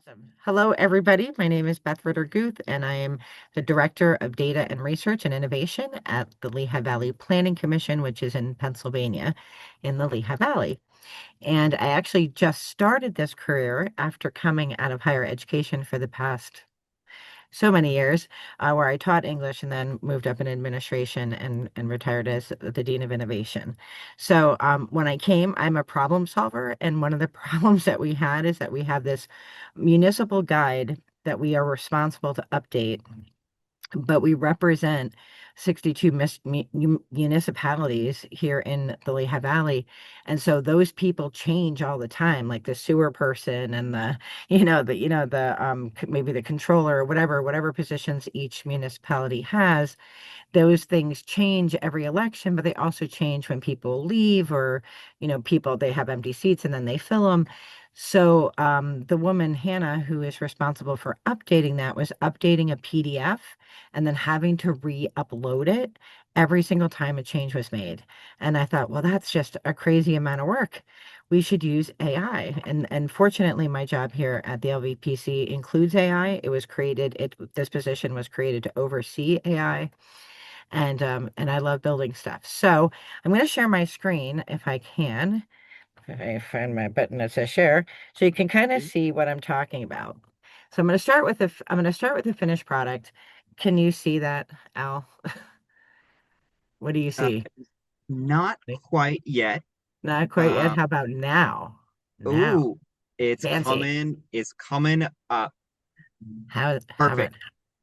Awesome. Hello, everybody. My name is Beth Ritter-Guth, and I am the Director of Data and Research and Innovation at the Lehigh Valley Planning Commission, which is in Pennsylvania in the Lehigh Valley. And I actually just started this career after coming out of higher education for the past so many years, where I taught English and then moved up in administration and retired as the Dean of Innovation. So when I came, I'm a problem solver. And one of the problems that we had is that we have this municipal guide that we are responsible to update, but we represent 62 municipalities here in the Lehigh Valley. And so those people change all the time, like the sewer person and maybe the controller or whatever positions each municipality has. Those things change every election, but they also change when people leave or, people, they have empty seats and then they fill them. So the woman, Hannah, who is responsible for updating that, was updating a PDF and then having to re-upload it every single time a change was made. And I thought, well, that's just a crazy amount of work. We should use AI. And fortunately, my job here at the LVPC includes AI. This position was created to oversee AI, and I love building stuff. So I'm going to share my screen if I can. If I find my button that says share, so you can kind of Mhm. see what I'm talking about. So I'm going to start with the finished product. Can you see that, Al? What do you Uh, see? Not quite yet. Not quite yet. Uh, How about now? Now. ooh, it's Fancy. coming. It's coming up. How about Perfect.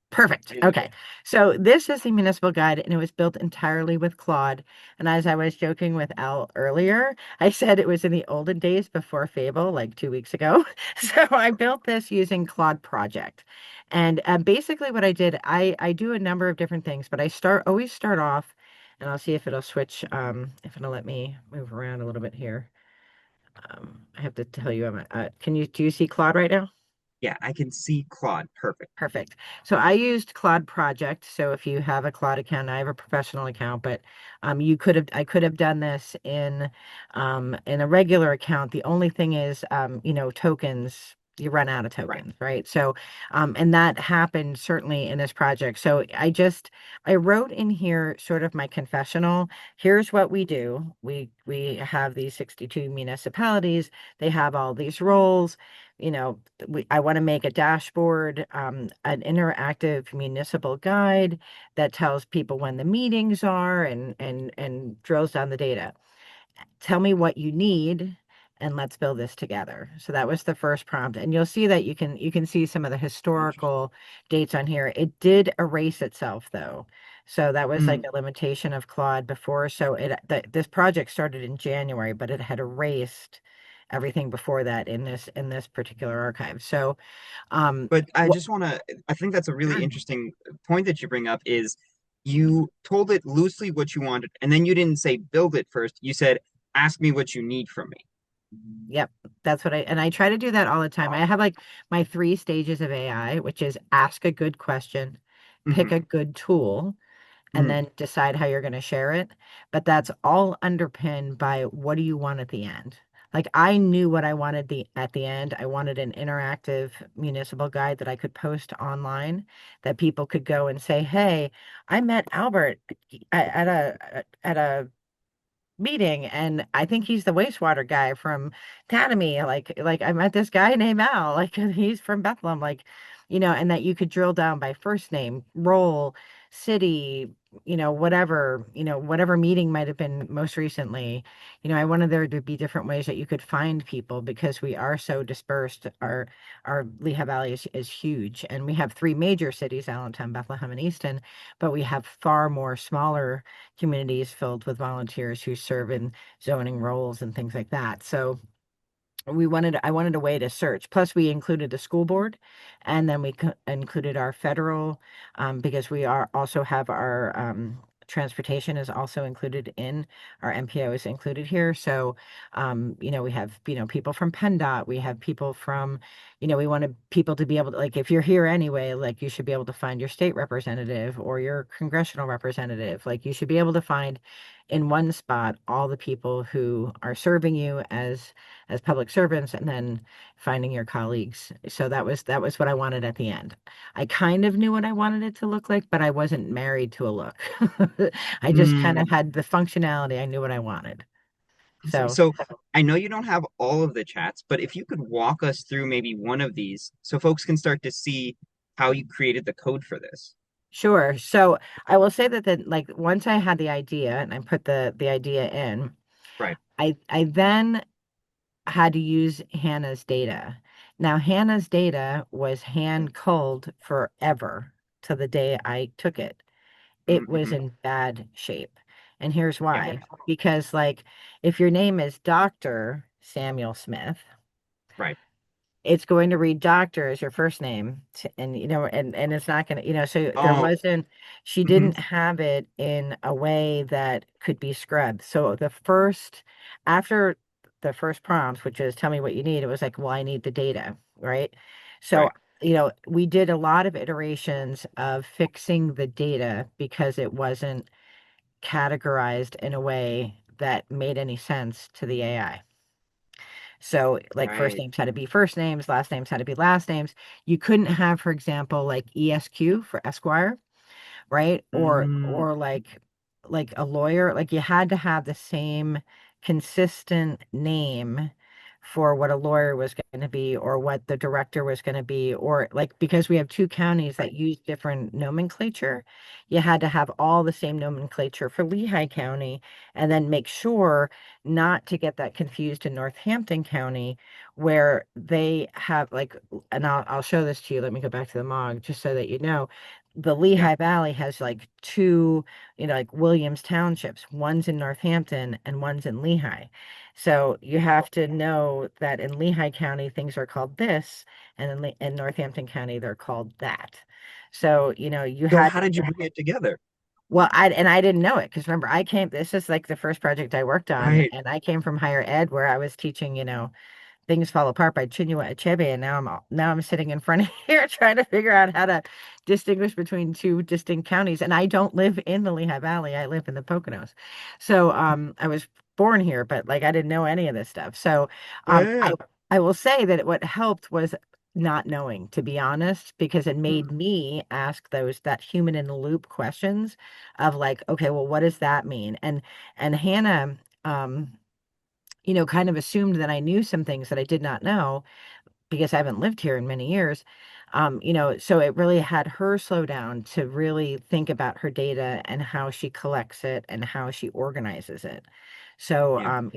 Perfect. Okay. Beautiful. So this is the municipal guide, and it was built entirely with Claude. And as I was joking with Al earlier, I said it was in the olden days before Fable, like 2 weeks ago. So I built this using Claude Project. And basically what I did, I do a number of different things, but always start off, and I'll see if it'll switch, if it'll let me move around a little bit here. I have to tell you, do you see Claude right now? Yeah, I can see Claude. Perfect. Perfect. So I used Claude Project. So if you have a Claude account, I have a professional account, but I could have done this in a regular account. The only thing is, tokens, you run out of Right. tokens, right? So and that happened certainly in this project. So I wrote in here sort of my confessional. Here's what we do. We have these 62 municipalities. They have all these roles. I want to make a dashboard, an interactive municipal guide that tells people when the meetings are and drills down the data. Tell me what you need and let's build this together. So that was the first prompt. And you'll see that you can see some of the Interesting. historical dates on here. It did erase itself though. So that was like Mm. a limitation of Claude before. So this project started in January, but it had erased everything before that in this particular archive. So But I what just want to, I think that's a really interesting point that you bring up is you told it loosely what you wanted, and then you didn't say build it first. You said, ask me what you need from me. Yep, that's what I try to do that all the time. I have like my three stages of AI, which is ask a good question, pick Hmm. a good tool, and Hmm. then decide how you're going to share it. But that's all underpinned by what do you want at the end? Like I knew what I wanted at the end. I wanted an interactive municipal guide that I could post online that people could go and say, "Hey, I met Albert at a meeting and I think he's the wastewater guy from Tanami. Like I met this guy named Al, like he's from Bethlehem, like, and that you could drill down by first name, role, city, whatever meeting might have been most recently. I wanted there to be different ways that you could find people because we are so dispersed. Our Lehigh Valley is huge, and we have three major cities, Allentown, Bethlehem, and Easton, but we have far more smaller communities filled with volunteers who serve in zoning roles and things like that. So I wanted a way to search. Plus, we included the school board, and then included our federal, because we are also have our transportation is also included in our MPO is included here. So, we have people from PennDOT. We have people from, we wanted people to be able to, like, if you're here anyway, like you should be able to find your state representative or your congressional representative. Like you should be able to find in one spot all the people who are serving you as public servants, and then finding your colleagues. So that was what I wanted at the end. I kind of knew what I wanted it to look like, but I wasn't married to a look. I just kind of Mm. had the functionality. I knew what I wanted. Awesome. So So I know you don't have all of the chats, but if you could walk us through maybe one of these so folks can start to see how you created the code for this. sure. So I will say that then, like, once I had the idea and I put the idea in, Right. I then had to use Hannah's data. Now, Hannah's data was hand culled forever to the day I took it. It was Mm-hmm. in bad shape. And here's Yeah. why. Because, like, if your name is Dr. Samuel Smith, Right. it's going to read doctor as your first name, and and it's not going to, so there Oh. wasn't, she Hmm. didn't have it in a way that could be scrubbed. So after the first prompt, which is tell me what you need, it was like, well, I need the data, right? So Right. we did a lot of iterations of fixing the data because it wasn't categorized in a way that made any sense to the AI. So, like, first Right. names had to be first names, last names had to be last names. You couldn't have, for example, like ESQ for Esquire, right? Or Mm. or like a lawyer, like you had to have the same consistent name for what a lawyer was going to be, or what the director was going to be, or like, because we have two counties that Right. use different nomenclature, you had to have all the same nomenclature for Lehigh County, and then make sure not to get that confused in Northampton County, where they have like, and I'll show this to you. Let me go back to the MOG just so that you know. The Yeah. Lehigh Valley has like two, like Williams Townships. One's in Northampton and one's in Lehigh. So you have to know that in Lehigh County, things are called this, and in Northampton County, they're called that. So, you So had, how did you bring it together? well, I didn't know it because remember, this is like the first project I worked on, Right. and I came from higher ed where I was teaching, things fall apart by Chinua Achebe, and now I'm sitting in front of here trying to figure out how to distinguish between two distinct counties. And I don't live in the Lehigh Valley; I live in the Poconos. So I was born here, but like I didn't know any of this stuff. So Yeah. um, Yeah. I Yeah. I will say that what helped was not knowing, to be honest, because it made Mm. me ask those that human in the loop questions of like, okay, well, what does that mean? And Hannah. Kind of assumed that I knew some things that I did not know because I haven't lived here in many years. So it really had her slow down to really think about her data and how she collects it and how she organizes it. So, Yeah.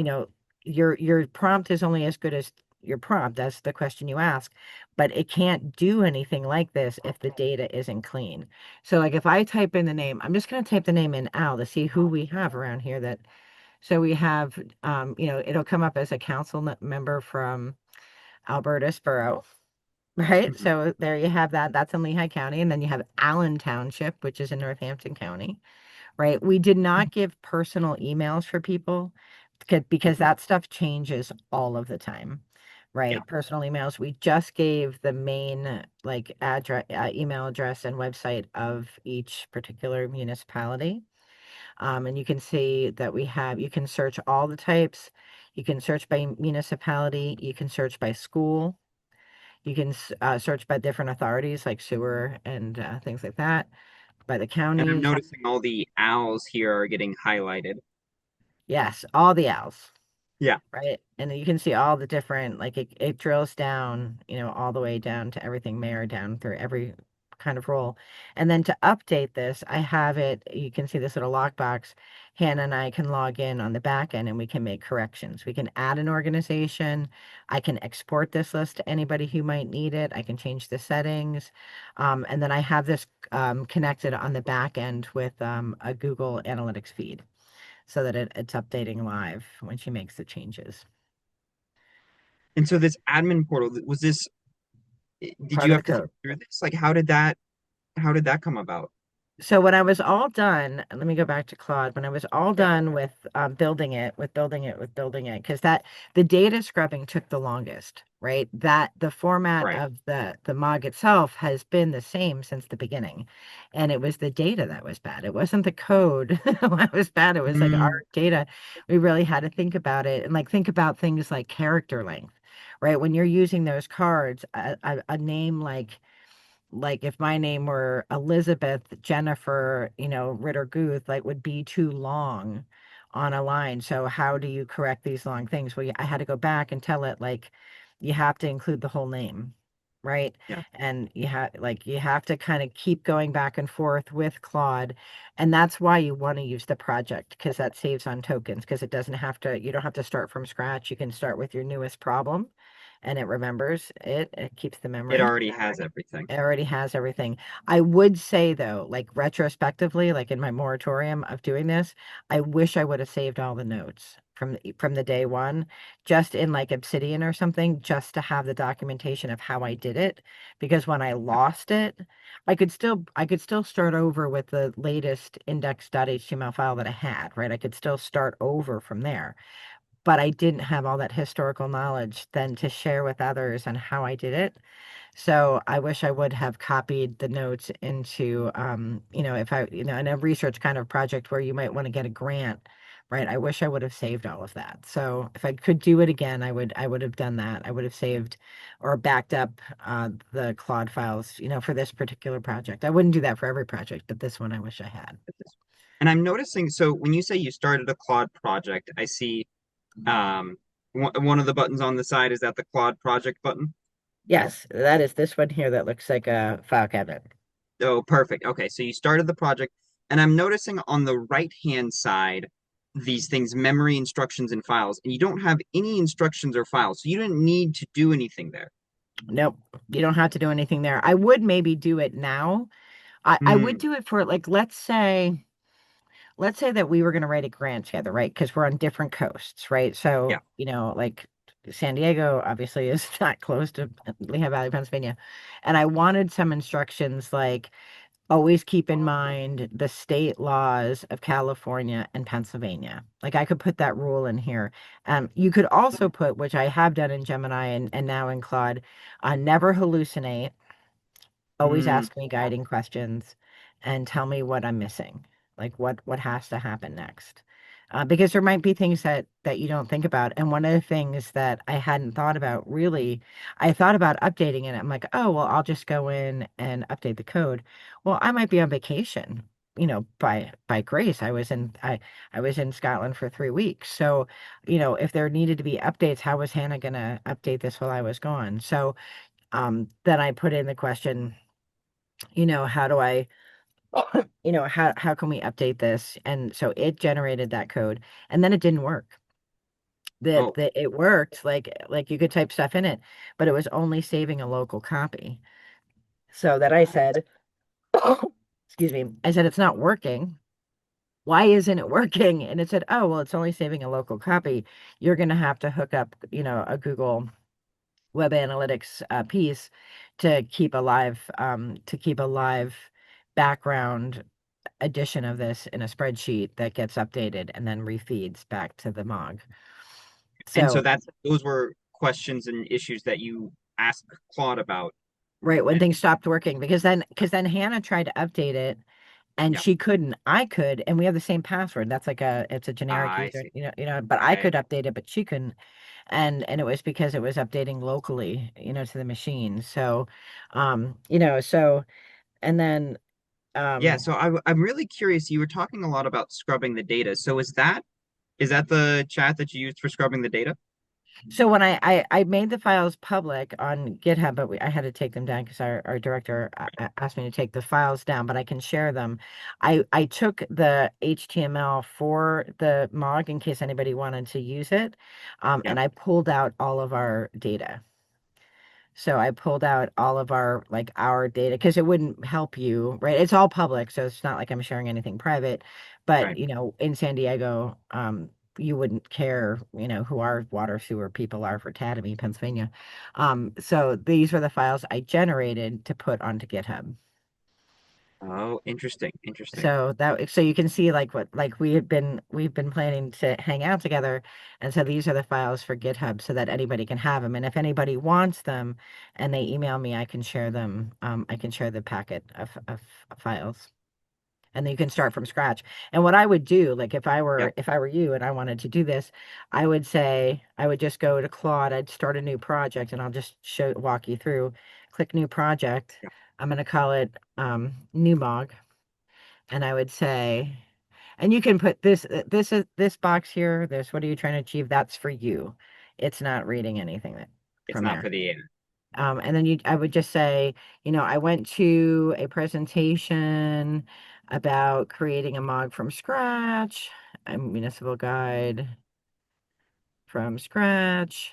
your prompt is only as good as your prompt. That's the question you ask, but it can't do anything like this if the data isn't clean. So, like if I type in the name, I'm just going to type the name in Al to see who we have around here that. So we have, it'll come up as a council member from Alberta-Borough, right? Mhm. So there you have that. That's in Lehigh County. And then you have Allen Township, which is in Northampton County, right? We did not give personal emails for people because Mhm. that stuff changes all of the time, Yeah. right? Personal emails. We just gave the main like address, email address and website of each particular municipality. And you can see that you can search all the types. You can search by municipality. You can search by school. You can search by different authorities like sewer and things like that, by the And I'm counties. noticing all the owls here are getting highlighted. Yes, all the owls. Yeah. Right? And you can see all the different, like it drills down, all the way down to everything mayor down through every kind of role. And then to update this, I have it, you can see this little lockbox. Hannah and I can log in on the back end and we can make corrections. We can add an organization. I can export this list to anybody who might need it. I can change the settings. And then I have this connected on the back end with a Google Analytics feed so that it's updating live when she makes the changes. And so this admin portal, was did Part you of the have to think code. through this? Like how did that come about? So when I was all done, let me go back to Claude. When I was all Yeah, done with building it, because that the data scrubbing took the longest, right? That the format right. of the MOG itself has been the same since the beginning, and it was the data that was bad. It wasn't the code that was bad. It was like our Mm, data. We really had to think about it and like think about things like character length, right? When you're using those cards, a name like if my name were Elizabeth Jennifer, Ritter-Guth, like would be too long on a line. So how do you correct these long things? Well, I had to go back and tell it like you have to include the whole name, right? yeah, And you have to kind of keep going back and forth with Claude. And that's why you want to use the project because that saves on tokens because it doesn't have to, you don't have to start from scratch. You can start with your newest problem and it remembers it. It keeps the it memory. already has everything. It already has everything. I would say though, like retrospectively, like in my moratorium of doing this, I wish I would have saved all the notes from the day one, just in like Obsidian or something, just to have the documentation of how I did it. Because when I Yeah. lost it, I could still start over with the latest index.html file that I had, right? I could still start over from there. But I didn't have all that historical knowledge then to share with others on how I did it. So I wish I would have copied the notes into, if I, in a research kind of project where you might want to get a grant, right? I wish I would have saved all of that. So if I could do it again, I would have done that. I would have saved or backed up the Claude files, for this particular project. I wouldn't do that for every project, but this one I wish I had. And I'm noticing, so when you say you started a Claude project, I see one of the buttons on the side, is that the Claude project button? Yes, that is this one here that looks like a file cabinet. Oh, perfect. Okay, so you started the project, and I'm noticing on the right-hand side these things, memory instructions and files, and you don't have any instructions or files, so you didn't need to do anything there. Nope, you don't have to do anything there. I would maybe do it now. I would Hmm. do it for like let's say that we were going to write a grant together, right? Because we're on different coasts, right? Yeah. So, like San Diego obviously is not close to Lehigh Valley, Pennsylvania. And I wanted some instructions like always keep in mind the state laws of California and Pennsylvania. Like I could put that rule in here. You could also put, which I have done in Gemini and now in Claude, never hallucinate, always Hmm. ask me guiding questions and tell me what I'm missing, like what has to happen next. Because there might be things that you don't think about. And one of the things that I hadn't thought about really, I thought about updating it. I'm like, oh, well, I'll just go in and update the code. Well, I might be on vacation, by grace. I was in Scotland for 3 weeks. So, if there needed to be updates, how was Hannah gonna update this while I was gone? So then I put in the question, how do I, how can we update this? And so it generated that code, and then it didn't work. Oh, It worked like you could type stuff in it, but it was only saving a local copy. So that I said, excuse me, I said it's not working. Why isn't it working? And it said, oh, well, it's only saving a local copy. You're going to have to hook up, a Google Web Analytics piece to keep a live background edition of this in a spreadsheet that gets updated and then refeeds back to the MOG. and so So, those were questions and issues that you asked Claude about. right when And things stopped working, because then Hannah tried to update it and yeah, she couldn't. I could, and we have the same password. That's like it's a generic I user, see. but I Okay. could update it, but she couldn't. And it was because it was updating locally, to the machine. So, so and then Yeah, um so I'm really curious. You were talking a lot about scrubbing the data. So is that the chat that you used for scrubbing the data? So when I made the files public on GitHub, but I had to take them down because our director asked me to take the files down, but I can share them. I took the HTML for the MOG in case anybody wanted to use it, Yeah, and I pulled out all of our data. So I pulled out all of our data because it wouldn't help you, right? It's all public, so it's not like I'm sharing anything private. But right. in San Diego, you wouldn't care, who our water sewer people are for Tatamy, Pennsylvania. So these were the files I generated to put onto GitHub. Oh, interesting. Interesting. So you can see like what like we've been planning to hang out together, and so these are the files for GitHub so that anybody can have them, and if anybody wants them and they email me, I can share them. I can share the packet of files, and then you can start from scratch. And what I would do, like Yep. if I were you and I wanted to do this, I would say I would just go to Claude, I'd start a new project, and I'll just walk you through. Click new project. Yep. I'm going to call it new mog, and I would say, and you can put this box here, this, what are you trying to achieve? That's for you. It's not reading anything It's from not there. for the And then I would just say, I went to a presentation about creating a mog from scratch, a municipal guide from scratch.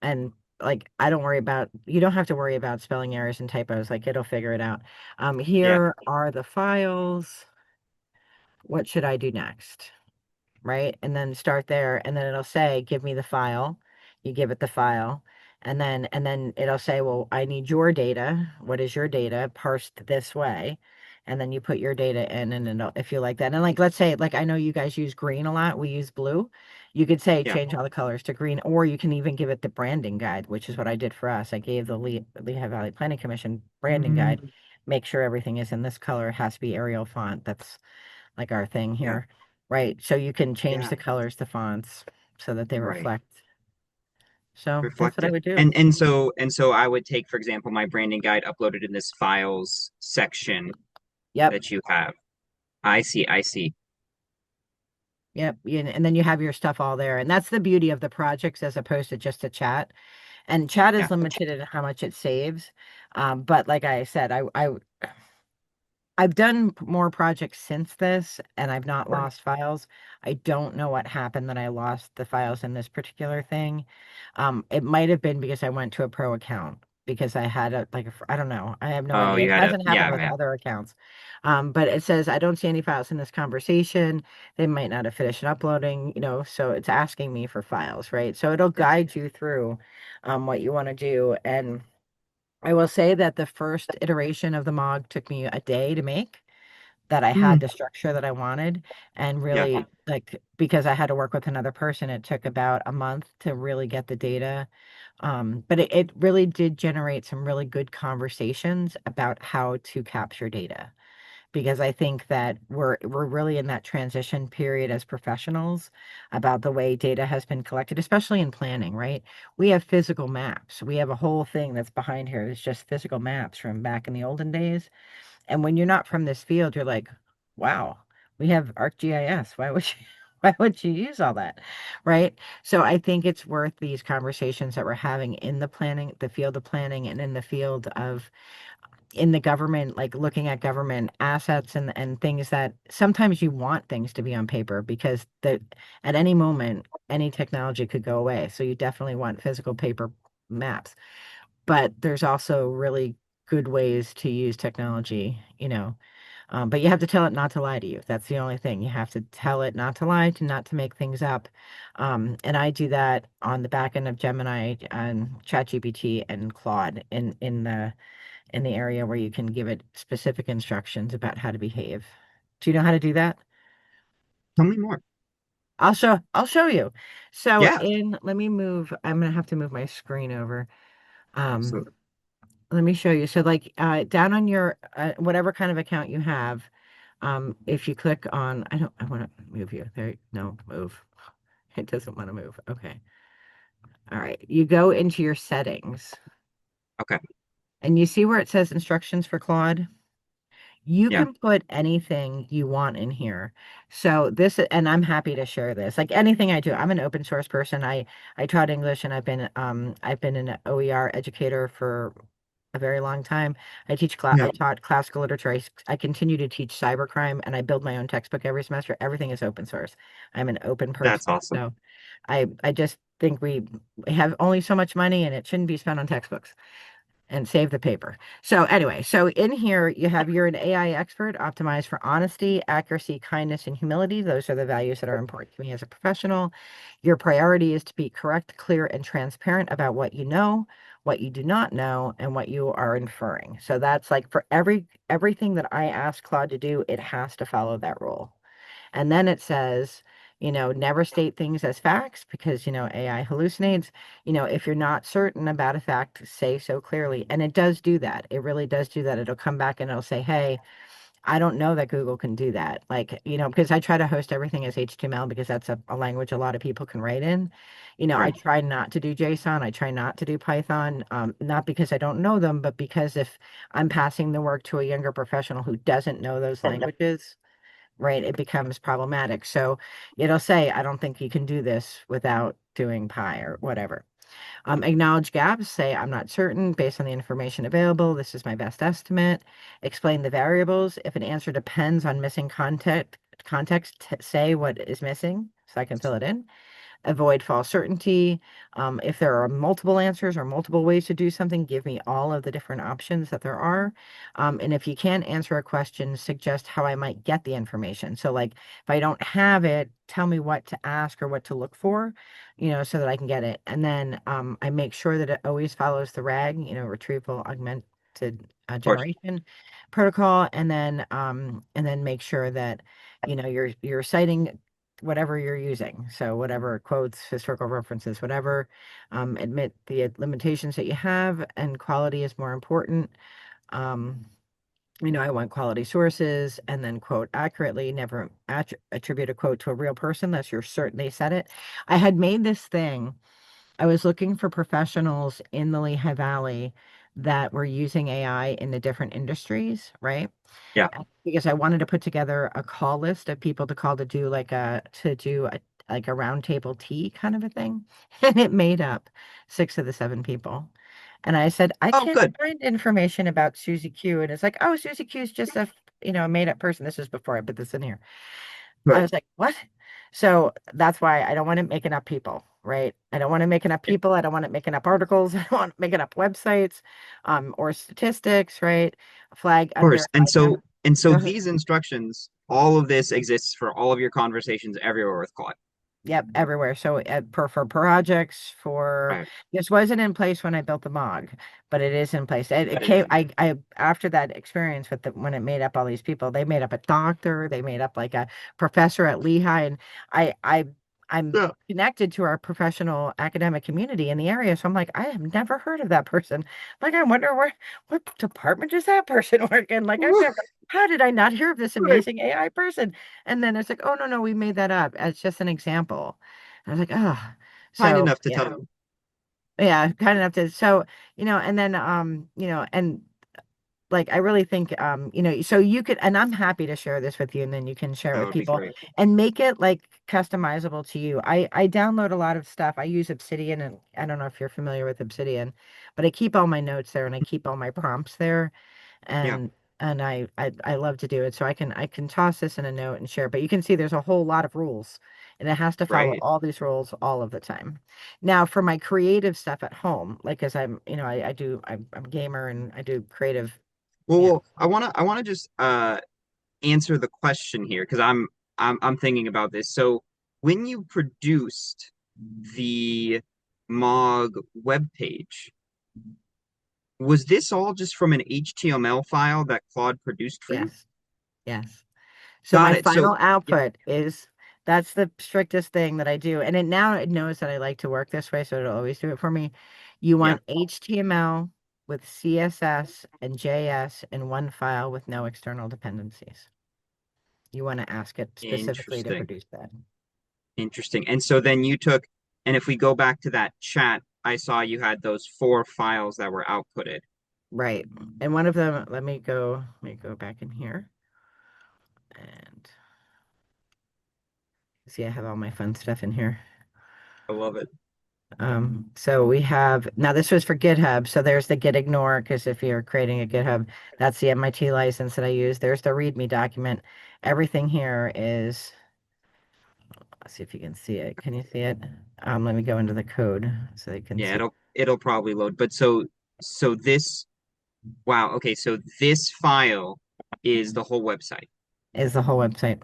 And like, you don't have to worry about spelling errors and typos, like it'll figure it out. yeah. Here are the files. What should I do next? Right? And then start there, and then it'll say, give me the file. You give it the file, and then it'll say, well, I need your data. What is your data parsed this way? And then you put your data in, and if you like that. And like, let's say, like, I know you guys use green a lot. We use blue. You could say Yeah. change all the colors to green, or you can even give it the branding guide, which is what I did for us. I gave the Lehigh Valley Planning Commission branding guide. Make sure everything is in this color. It has to be Arial font. That's like our thing Yeah. here, right? So you can change Yeah. the colors, the fonts, so that they Right. reflect. So that's what I Reflective. would do. And so I would take, for example, my branding guide uploaded in this files section Yep, that you have. I see. I see. yep. And then you have your stuff all there. And that's the beauty of the projects as opposed to just a chat. And chat Yeah. is limited in how much it saves. But like I said, I've done more projects since this, and I've not Sure. lost files. I don't know what happened that I lost the files in this particular thing. It might have been because I went to a pro account because I had I don't know. I have no Oh, idea. you It had a hasn't happened yeah, with yeah. other accounts. But it says I don't see any files in this conversation. They might not have finished uploading, so it's asking me for files, right? So it'll Sure. guide you through what you want to do. And I will say that the first iteration of the MOG took me a day to make, that I had Mm. the structure that I wanted. And Yeah. really, like, because I had to work with another person, it took about a month to really get the data. But it really did generate some really good conversations about how to capture data. Because I think that we're really in that transition period as professionals about the way data has been collected, especially in planning, right? We have physical maps. We have a whole thing that's behind here. It's just physical maps from back in the olden days. And when you're not from this field, you're like, wow, we have ArcGIS. Why would you, why would you use all that? Right. So I think it's worth these conversations that we're having in the planning, the field of planning, and in the field of in the government, like looking at government assets and things that sometimes you want things to be on paper because at any moment, any technology could go away. So you definitely want physical paper maps. But there's also really good ways to use technology. But you have to tell it not to lie to you. That's the only thing. You have to tell it not to lie, to not to make things up. And I do that on the back end of Gemini and ChatGPT and Claude in the area where you can give it specific instructions about how to behave. Do you know how to do that? Tell me more. I'll show you. So Yeah. I'm gonna have to move my screen over. Um, Absolutely. Let me show you. So like down on your whatever kind of account you have, if you click on, I want to move you. There, no, move. It doesn't want to move. Okay. All right. You go into your settings Okay. and you see where it says instructions for Claude. You Yeah. can put anything you want in here. So and I'm happy to share this. Like anything I do, I'm an open source person. I taught English, and I've been an OER educator for a very long time. Yeah. I taught classical literature. I continue to teach cybercrime, and I build my own textbook every semester. Everything is open source. I'm an open That's person. awesome. So I just think we have only so much money, and it shouldn't be spent on textbooks, and save the paper. So anyway, so in here you're an AI expert optimized for honesty, accuracy, kindness, and humility. Those are the values that are important to me as a professional. Your priority is to be correct, clear, and transparent about what you know. what you do not know, and what you are inferring. So that's like for everything that I ask Claude to do, it has to follow that rule. And then it says, never state things as facts because, AI hallucinates. If you're not certain about a fact, say so clearly. And it does do that. It really does do that. It'll come back and it'll say, hey, I don't know that Google can do that. Like, because I try to host everything as HTML because that's a language a lot of people can write in. I Right. try not to do JSON. I try not to do Python, not because I don't know them, but because if I'm passing the work to a younger professional who doesn't know those languages, right, it becomes problematic. So it'll say, I don't think you can do this without doing Py or whatever. Acknowledge gaps, say, I'm not certain based on the information available. This is my best estimate. Explain the variables. If an answer depends on missing context, say what is missing so I can fill it in. Avoid false certainty. If there are multiple answers or multiple ways to do something, give me all of the different options that there are. And if you can't answer a question, suggest how I might get the information. So, like, if I don't have it, tell me what to ask or what to look for, so that I can get it. And then I make sure that it always follows the RAG, retrieval augmented Of course. generation protocol, and then make sure that you're citing whatever you're using. So whatever quotes, historical references, whatever, admit the limitations that you have, and quality is more important. Um, I want quality sources and then quote accurately, never attribute a quote to a real person unless you're certain they said it. I had made this thing. I was looking for professionals in the Lehigh Valley that were using AI in the different industries, right? Yeah. Because I wanted to put together a call list of people to call to do like a round table tea kind of a thing. And it made up 6 of the 7 people. And I said, I Oh, can't good. find information about Susie Q. And it's like, oh, Susie Q is just a made up person. This was before I put this in here. I Good. was like, what? So that's why I don't want it making up people, right? I don't want it making up Yeah, people. I don't want it making up articles. I don't want it making up websites, or statistics, right? Flag of course. under item. And so Go ahead. these instructions, all of this exists for all of your conversations everywhere with Claude. Yep, everywhere. So for projects, Right. this wasn't in place when I built the MOG, but it is in place. It But it is came. in I after that experience with when it made up all these people, they made up a doctor, they made up like a professor at Lehigh, and I I'm yeah. connected to our professional academic community in the area, so I'm like, I have never heard of that person. Like, I wonder what department does that person work in? Like, I've never. How did I not hear of this Right. amazing AI person? And then it's like, oh, no, no, we made that up. It's just an example. I was like, oh, Kind so enough to yeah, tell you. yeah, kind enough to, so, and then, and like, I really think, so you could, and I'm happy to share this with you, and then you can share it That with would be people great. and make it like customizable to you. I download a lot of stuff. I use Obsidian, and I don't know if you're familiar with Obsidian, but I keep all my notes there and I keep all my prompts there, Yeah. and I love to do it. So I can toss this in a note and share. But you can see there's a whole lot of rules, and it has to follow Right. all these rules all of the time. Now, for my creative stuff at home, like as I'm a gamer and I do creative. Well, Yeah. I wanna just answer the question here because I'm thinking about this. So when you produced the MOG webpage, was this all just from an HTML file that Claude produced for you? Yes. Yes. So Got my it. So final yeah, output is that's the strictest thing that I do. And it knows that I like to work this way, so it'll always do it for me. You yeah, want HTML with CSS and JS in one file with no external dependencies. You want to ask it specifically to interesting. produce that. Interesting. And so then you took, and if we go back to that chat, I saw you had those 4 files that were outputted. Right. And one of them, let me go back in here and see, I have all my fun stuff in here. I love it. So we have now this was for GitHub. So there's the git ignore because if you're creating a GitHub, that's the MIT license that I use. There's the README document. Everything here is, let's see if you can see it. Can you see it? Let me go into the code so you can Yeah, see. it'll probably load. But so this wow, okay, so this file is the whole website. Is the whole website.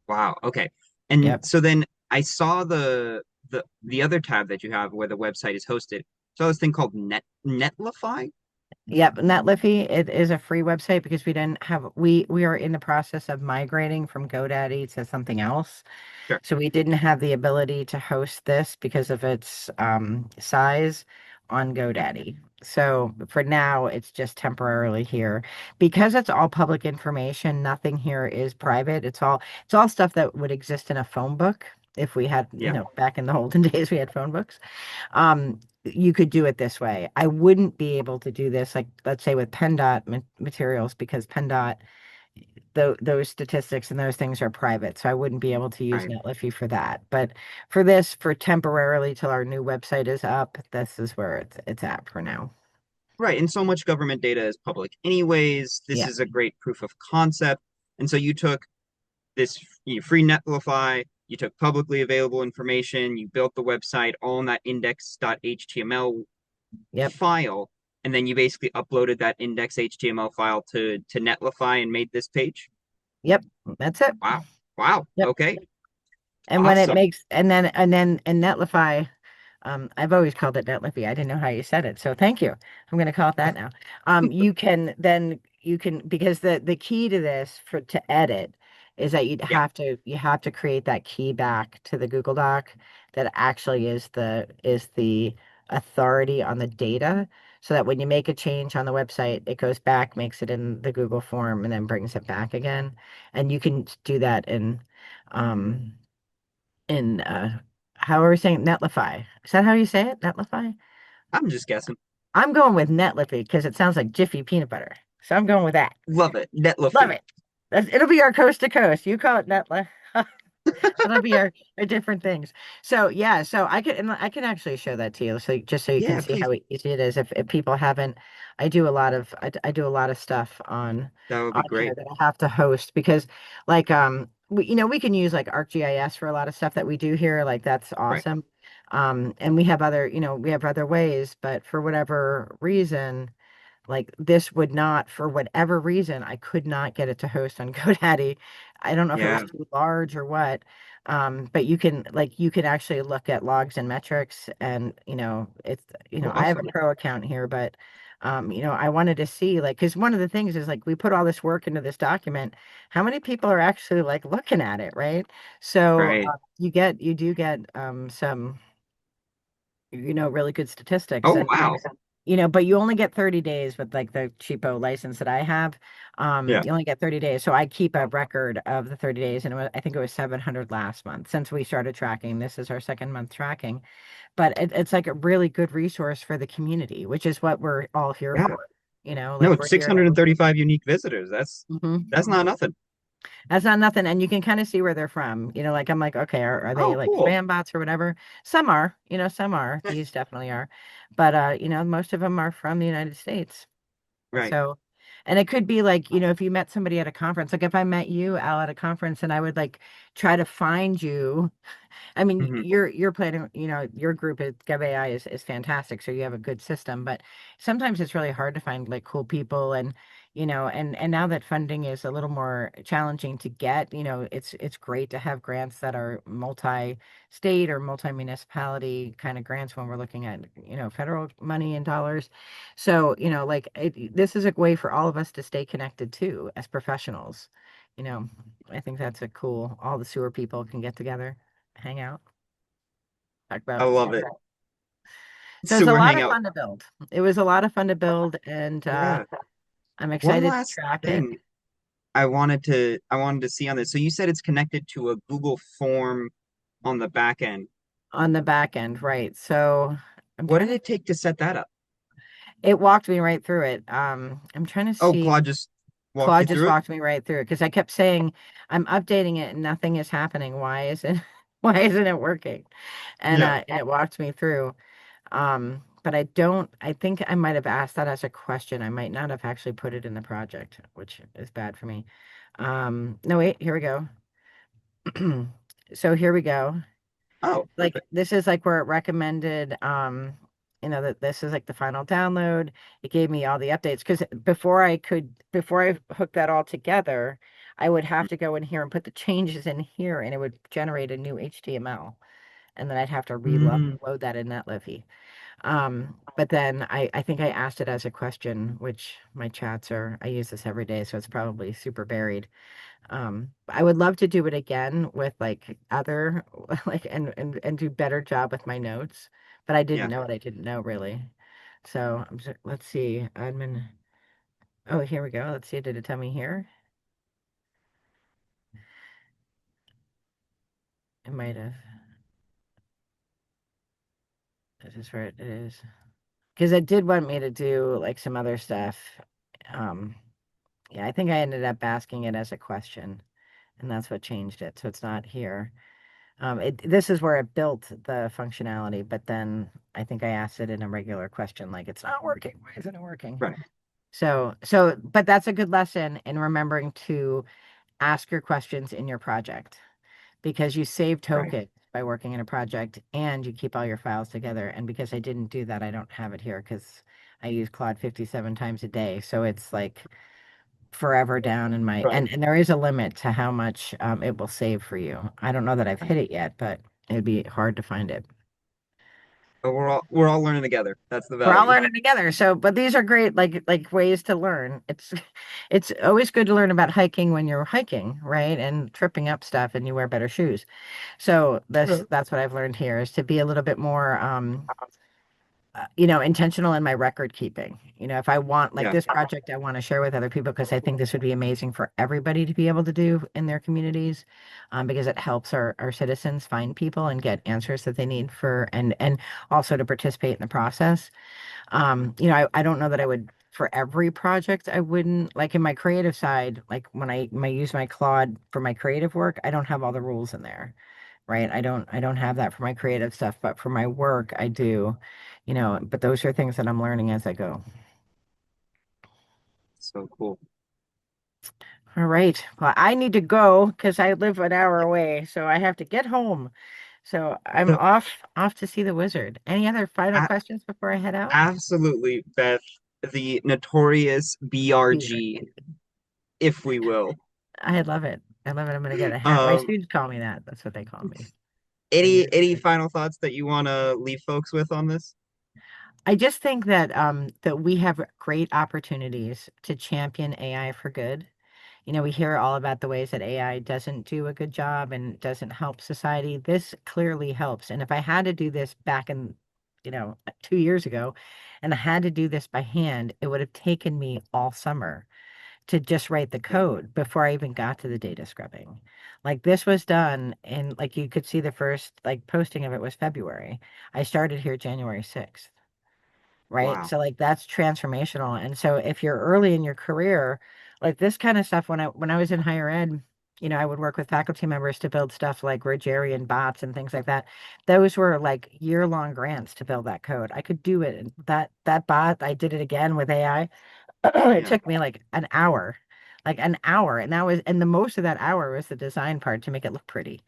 Wow, okay. And Yep. so then I saw the other tab that you have where the website is hosted. So this thing called Netlify? Yep, Netlify, it is a free website because we didn't have we are in the process of migrating from GoDaddy to something else. Sure. So we didn't have the ability to host this because of its size on GoDaddy. So for now, it's just temporarily here. Because it's all public information, nothing here is private. It's all stuff that would exist in a phone book if we had, Yeah. back in the olden days we had phone books. You could do it this way. I wouldn't be able to do this, like let's say with PennDOT materials, because PennDOT, those statistics and those things are private. So I wouldn't be able to use Right. Netlify for that. But for this, for temporarily till our new website is up, this is where it's at for now. Right. And so much government data is public anyways. This Yeah. is a great proof of concept. And so you took this free Netlify, you took publicly available information, you built the website all in that index.html Yep. file, and then you basically uploaded that index HTML file to Netlify and made this page. Yep. That's it. Wow. Wow. Yep. Okay. And when it Awesome. makes, and then in Netlify, I've always called it Netlify. I didn't know how you said it, so thank you. I'm going to call it that now. You can because the key to this to edit is that Yeah. you have to create that key back to the Google Doc that actually is the authority on the data, so that when you make a change on the website, it goes back, makes it in the Google form, and then brings it back again. And you can do that um in how are we saying it? Netlify. Is that how you say it? Netlify? I'm just guessing. I'm going with Netlify because it sounds like Jiffy peanut butter. So I'm going with that. Love it. Love Netlify. it. It'll be our coast to coast. You call it Netla. That'll be our different things. So yeah, so I can actually show that to you, so just so you can Yeah, see please. how easy it is. If people haven't, I do a lot of stuff That would on be here great. that I have to host because like we can use like ArcGIS for a lot of stuff that we do here. Like that's Right. awesome. And we have other ways, but for whatever reason, like this would not, for whatever reason, I could not get it to host on GoDaddy. I don't know if it was Yeah. too large or what. But you can actually look at logs and metrics and Oh, I have a awesome. pro account here, but I wanted to see like because one of the things is like we put all this work into this document. How many people are actually like looking at it, right? So Right. you do get some really good statistics. Oh, And wow. but you only get 30 days with like the cheapo license that I have. Yeah. You only get 30 days. So I keep a record of the 30 days, and I think it was 700 last month since we started tracking. This is our second month tracking, but it's like a really good resource for the community, which is what we're all here Yeah. for. No, Like we're here to. 635 unique visitors. Mhm. That's not nothing. That's not nothing. And you can kind of see where they're from. Like I'm like, okay, are they Oh, like cool. spam bots or whatever? Some are. These definitely are. But most of them are from the United States. Right. So, and it could be like, if you met somebody at a conference, like if I met you, Al, at a conference and I would like try to find you. I mean, Hmm. you're planning, your group at GovAI is fantastic, so you have a good system, but sometimes it's really hard to find like cool people and now that funding is a little more challenging to get, it's great to have grants that are multi-state or multi-municipality kind of grants when we're looking at, federal money and dollars. So, like this is a way for all of us to stay connected too as professionals. You know, I think that's all the sewer people can get together, hang out, talk I about love stuff. it. So it's a Sewer lot of hangout. fun to build. It was a lot of fun to build, and Yeah. I'm One excited to last track it thing I wanted to see on this. So you said it's connected to a Google form on the back end. on the back end, right? So I'm What trying did to. it take to set that up? It walked me right through it. I'm trying to Oh, see. Claude just walked you Claude just through it? walked me right through it because I kept saying I'm updating it and nothing is happening. Why isn't why isn't it working? Yeah. And it walked me through. But I think I might have asked that as a question. I might not have actually put it in the project, which is bad for me. No, wait, here we go. So here we go. Oh, Like perfect. this is like where it recommended, that this is like the final download. It gave me all the updates because before I hooked that all together, I would have to go in here and put the changes in here and it would generate a new HTML. And then I'd have to reload Mm, load that in Netlify. But then I think I asked it as a question, which my chats are, I use this every day, so it's probably super buried. I would love to do it again with like other like and do better job with my notes, but I didn't Yeah. know what I didn't know really. So let's see. Oh, here we go. Let's see. Did it tell me here? It might have. This is where it is. Because it did want me to do like some other stuff. Um, yeah, I think I ended up asking it as a question, and that's what changed it. So it's not here. This is where it built the functionality, but then I think I asked it in a regular question, like it's not working. Why isn't it working? Right. But that's a good lesson in remembering to ask your questions in your project because you save Right. tokens by working in a project and you keep all your files together. And because I didn't do that, I don't have it here because I use Claude 57 times a day. So it's like forever down in my Right. and there is a limit to how much it will save for you. I don't know that I've hit it yet, but it'd be hard to find it. But we're all learning together. That's the We're all value. learning together. So, but these are great like ways to learn. It's always good to learn about hiking when you're hiking, right? And tripping up stuff and you wear better shoes. So Yeah. that's what I've learned here is to be a little bit more intentional in my record keeping. If I want like Yeah. this project, I want to share with other people because I think this would be amazing for everybody to be able to do in their communities, because it helps our citizens find people and get answers that they need for and also to participate in the process. I don't know that I would for every project. I wouldn't like in my creative side, like when I use my Claude for my creative work, I don't have all the rules in there, right? I don't have that for my creative stuff, but for my work, I do, but those are things that I'm learning as I go. So cool. All right. Well, I need to go because I live an hour away, so I have to get home. So I'm So, off to see the wizard. Any other final a questions before I head out? absolutely, Beth, the notorious BRG, if we will. I love it. I love it. I'm gonna get a hat. My Um, students call me that. That's what they call me. any final thoughts that you want to leave folks with on this? I just think that we have great opportunities to champion AI for good. We hear all about the ways that AI doesn't do a good job and doesn't help society. This clearly helps. And if I had to do this back in, 2 years ago, and I had to do this by hand, it would have taken me all summer to just write the Yeah. code before I even got to the data scrubbing. Like this was done and like you could see the first like posting of it was February. I started here January 6th, right? Wow. So like that's transformational. And so if you're early in your career, like this kind of stuff when I was in higher ed, I would work with faculty members to build stuff like Rogerian bots and things like that. Those were like year-long grants to build that code. I could do it. And that bot, I did it again with AI. It Yeah. took me like an hour, and the most of that hour was the design part to make it look pretty.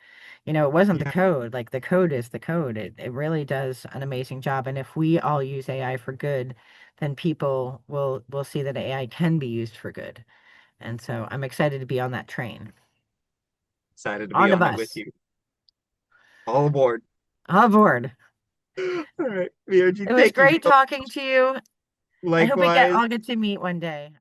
It wasn't the Yeah. code. Like the code is the code. It really does an amazing job. And if we all use AI for good, then people will see that AI can be used for good. And so I'm excited to be on that train, Excited to on be the on it with bus, you. All aboard. aboard. All right, BRG, It was thank you great so talking to you. I hope likewise. I'll get to meet one day.